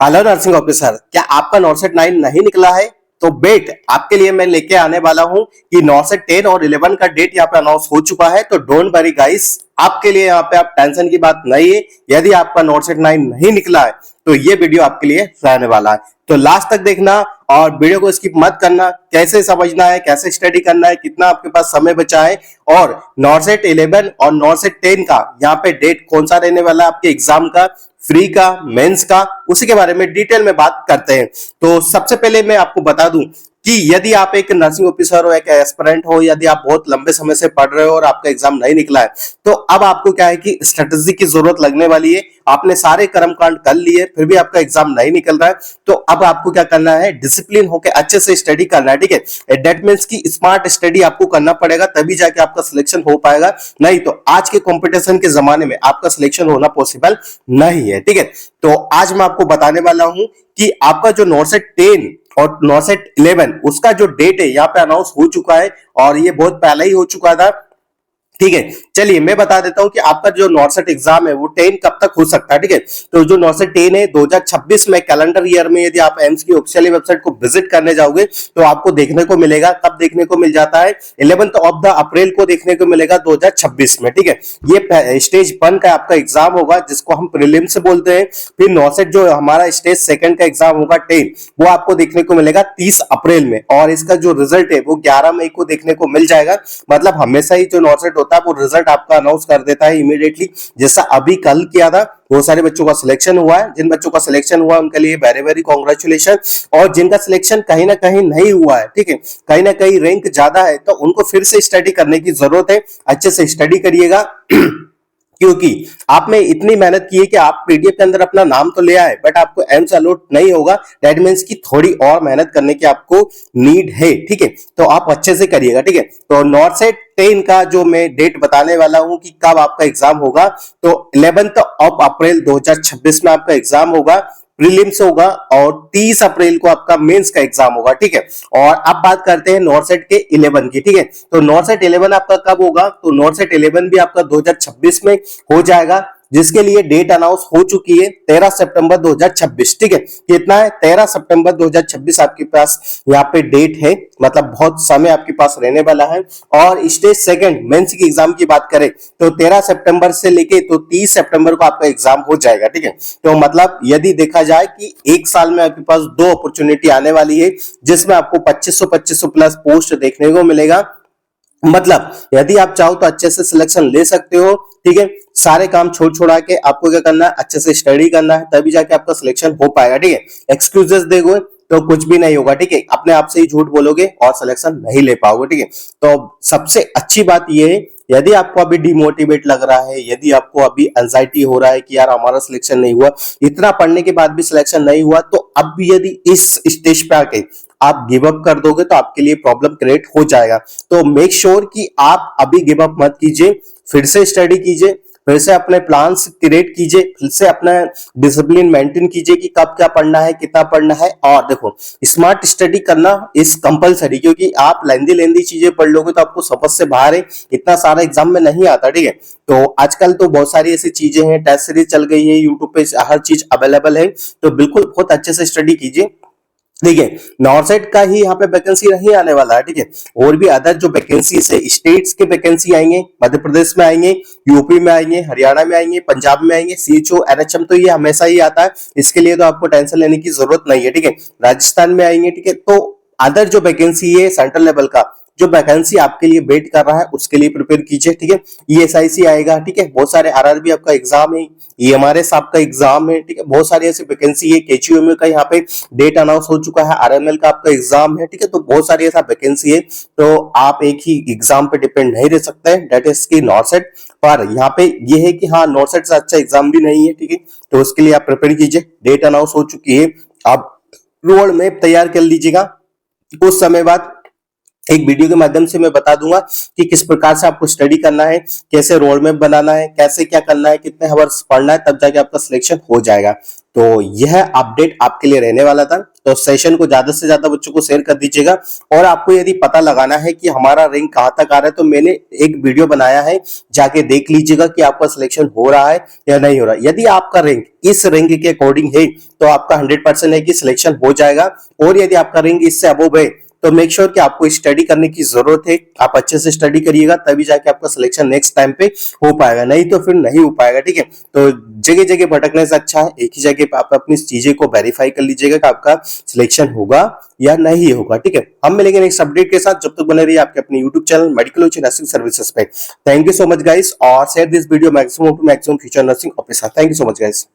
Hello nursing officer, क्या आपका नॉर्सेट 9 नहीं निकला है? तो बेट आपके लिए मैं लेके आने वाला हूं कि नॉर्सेट 10 और 11 का डेट यहाँ पे अनाउंस हो चुका है। तो डोंट वरी गाइस, आपके लिए यहाँ पे आप टेंशन की बात नहीं है। यदि आपका नॉर्सेट 9 नहीं निकला है तो ये वीडियो आपके लिए रहने वाला है। तो लास्ट तक देखना और वीडियो को स्किप मत करना। कैसे समझना है, कैसे स्टडी करना है, कितना आपके पास समय बचा है और नॉर्सेट 11 और नॉर्सेट 10 का यहाँ पे डेट कौन सा रहने वाला है आपके एग्जाम का, फ्री का, मेंस का, उसी के बारे में डिटेल में बात करते हैं। तो सबसे पहले मैं आपको बता दूं कि यदि आप एक नर्सिंग ऑफिसर हो, एक एस्पिरेंट हो, यदि आप बहुत लंबे समय से पढ़ रहे हो और आपका एग्जाम नहीं निकला है तो अब आपको क्या है कि स्ट्रेटेजी की जरूरत लगने वाली है। आपने सारे कर्मकांड कर लिए फिर भी आपका एग्जाम नहीं निकल रहा है तो अब आपको क्या करना है, डिसिप्लिन होकर अच्छे से स्टडी करना है। ठीक है, दैट मींस की स्मार्ट स्टडी आपको करना पड़ेगा, तभी जाके आपका सिलेक्शन हो पाएगा। नहीं तो आज के कंपटीशन के जमाने में आपका सिलेक्शन होना पॉसिबल नहीं है। ठीक है, तो आज मैं आपको बताने वाला हूं कि आपका जो नॉर्सेट 10 और नॉर्सेट 11 उसका जो डेट है यहाँ पे अनाउंस हो चुका है और ये बहुत पहले ही हो चुका था। ठीक है, चलिए मैं बता देता हूं कि आपका जो नॉर्सेट एग्जाम है वो 10 कब तक हो सकता है। ठीक है, तो जो नॉर्सेट 10 है 2026 में कैलेंडर ईयर में यदि आप एम्स की ऑफिशियल वेबसाइट को विजिट करने जाओगे तो आपको देखने को मिलेगा। कब देखने को मिल जाता है? 11 ऑफ द अप्रैल को देखने को मिलेगा 2026 में। ठीक है, ये स्टेज 1 का आपका एग्जाम होगा जिसको हम प्रीलिम्स बोलते हैं। फिर नॉर्सेट जो हमारा स्टेज 2 का एग्जाम होगा 10, वो आपको देखने को मिलेगा 30 अप्रैल में और इसका जो रिजल्ट है वो 11 मई को देखने को मिल जाएगा। मतलब हमेशा ही जो नॉर्सेट होता है वो रिजल्ट आपका अनाउंस कर देता है इमीडिएटली, जैसा अभी कल किया था। बहुत सारे बच्चों का सिलेक्शन हुआ है, जिन बच्चों का सिलेक्शन हुआ उनके लिए वेरी वेरी कांग्रेचुलेशन, और जिनका सिलेक्शन कहीं ना कहीं नहीं हुआ है, ठीक है, कहीं ना कहीं रैंक ज्यादा है, तो उनको फिर से स्टडी करने की जरूरत है। अच्छे से स्टडी करिएगा क्योंकि आपने इतनी मेहनत की है कि आप पीडीएफ के अंदर अपना नाम तो ले आए बट आपको एम्स अलॉट नहीं होगा। दैट मींस की थोड़ी और मेहनत करने की आपको नीड है। ठीक है, तो आप अच्छे से करिएगा। ठीक है, तो नॉर्सेट 10 का जो मैं डेट बताने वाला हूं कि कब आपका एग्जाम होगा, तो 11 ऑफ अप्रैल 2026 में आपका एग्जाम होगा, प्रीलिम्स होगा और 30 अप्रैल को आपका मेंस का एग्जाम होगा। ठीक है, और अब बात करते हैं नॉर्सेट के 11 की। ठीक है, तो नॉर्सेट 11 आपका कब होगा? तो नॉर्सेट 11 भी आपका 2026 में हो जाएगा, जिसके लिए डेट अनाउंस हो चुकी है 13 सितंबर 2026। ठीक है, कितना है? 13 सितंबर 2026 आपके पास यहाँ पे डेट है, मतलब बहुत समय आपके पास रहने वाला है। और स्टेज 2 मेंस की एग्जाम की बात करें तो 13 सितंबर से लेके तो 30 सितंबर को आपका एग्जाम हो जाएगा। ठीक है, तो मतलब यदि देखा जाए कि एक साल में आपके पास 2 अपॉर्चुनिटी आने वाली है जिसमें आपको 2500 प्लस पोस्ट देखने को मिलेगा। मतलब यदि आप चाहो तो अच्छे से सिलेक्शन ले सकते हो। ठीक है, सारे काम छोड़ छोड़ा के आपको क्या करना है, अच्छे से स्टडी करना है, तभी जाके आपका सिलेक्शन हो पाएगा। ठीक है, एक्सक्यूजेस दोगे तो कुछ भी नहीं होगा। ठीक है, अपने आप से ही झूठ बोलोगे और सिलेक्शन नहीं ले पाओगे। ठीक है, तो सबसे अच्छी बात यह है, यदि आपको अभी डिमोटिवेट लग रहा है, यदि आपको अभी एंजाइटी हो रहा है कि यार हमारा सिलेक्शन नहीं हुआ, इतना पढ़ने के बाद भी सिलेक्शन नहीं हुआ, तो अब भी यदि इस स्टेज पे आके आप गिव अप कर दोगे तो आपके लिए प्रॉब्लम क्रिएट हो जाएगा। तो मेक श्योर कि आप अभी गिव अप मत कीजिए, फिर से स्टडी कीजिए, फिर से अपने प्लान्स क्रिएट कीजिए, फिर से अपना डिसिप्लिन मेंटेन कीजिए कि कब क्या पढ़ना है, कितना पढ़ना है। और देखो, स्मार्ट स्टडी करना इज कंपलसरी, क्योंकि आप लेंदी लेंदी चीजें पढ़ लोगे तो आपको समझ से बाहर है, इतना सारा एग्जाम में नहीं आता। ठीक है, तो आजकल तो बहुत सारी ऐसी चीजें हैं, टेस्ट सीरीज चल गई है, यूट्यूब पे हर चीज अवेलेबल है, तो बिल्कुल बहुत अच्छे से स्टडी कीजिए। ठीक है, नॉर्सेट का ही यहाँ पे वैकेंसी नहीं आने वाला है। ठीक है, और भी अदर जो वैकेंसी है, स्टेट्स के वैकेंसी आएंगे, मध्य प्रदेश में आएंगे, यूपी में आएंगे, हरियाणा में आएंगे, पंजाब में आएंगे, सीएचओ एनएचएम तो ये हमेशा ही आता है, इसके लिए तो आपको टेंशन लेने की जरूरत नहीं है। ठीक है, राजस्थान में आएंगे। ठीक है, तो अदर जो वैकेंसी है सेंट्रल लेवल का जो वैकेंसी आपके लिए वेट कर रहा है उसके लिए प्रिपेयर कीजिए। ठीक है, ईएसआईसी आएगा। ठीक है, बहुत सारे आरआरबी आपका एग्जाम है, ईएमआरएस आपका एग्जाम है। ठीक है, बहुत सारी ऐसी वैकेंसी है, केचयूएमएल का यहाँ पे डेट अनाउंस हो चुका है, आरएमएल का आपका एग्जाम है। ठीक है, तो बहुत सारी ऐसा वैकेंसी है, तो आप एक ही एग्जाम पे डिपेंड नहीं रह सकते हैं, दैट इज की नॉर्सेट। पर यहाँ पे ये है कि हाँ, नॉर्सेट से अच्छा एग्जाम भी नहीं है। ठीक है, तो उसके लिए आप प्रिपेयर कीजिए, डेट अनाउंस हो चुकी है, आप रोड मैप तैयार कर लीजिएगा। कुछ समय बाद एक वीडियो के माध्यम से मैं बता दूंगा कि किस प्रकार से आपको स्टडी करना है, कैसे रोड मैप बनाना है, कैसे क्या करना है, कितने आवर्स पढ़ना है, तब जाके आपका सिलेक्शन हो जाएगा। तो यह अपडेट आपके लिए रहने वाला था। तो सेशन को ज्यादा से ज्यादा बच्चों को शेयर कर दीजिएगा। और आपको यदि पता लगाना है कि हमारा रैंक कहां तक आ रहा है, तो मैंने एक वीडियो बनाया है, जाके देख लीजिएगा कि आपका सिलेक्शन हो रहा है या नहीं हो रहा है। यदि आपका रैंक इस रैंक के अकॉर्डिंग है तो आपका 100% है कि सिलेक्शन हो जाएगा। और यदि आपका रैंक इससे अबव है तो मेक श्योर कि आपको स्टडी करने की जरूरत है। आप अच्छे से स्टडी करिएगा, तभी जाके आपका सिलेक्शन नेक्स्ट टाइम पे हो पाएगा, नहीं तो फिर नहीं हो पाएगा। ठीक है, तो जगह जगह भटकने से अच्छा है एक ही जगह पे आप अपनी चीजें को वेरीफाई कर लीजिएगा कि आपका सिलेक्शन होगा या नहीं होगा। ठीक है, हम मिलेंगे नेक्स्ट अपडेट के साथ। जब तक बने रहिए आपके अपने YouTube channel medical nursing services पे। Thank you so much guys, और share this video maximum to maximum future nursing officer. Thank you so much guys.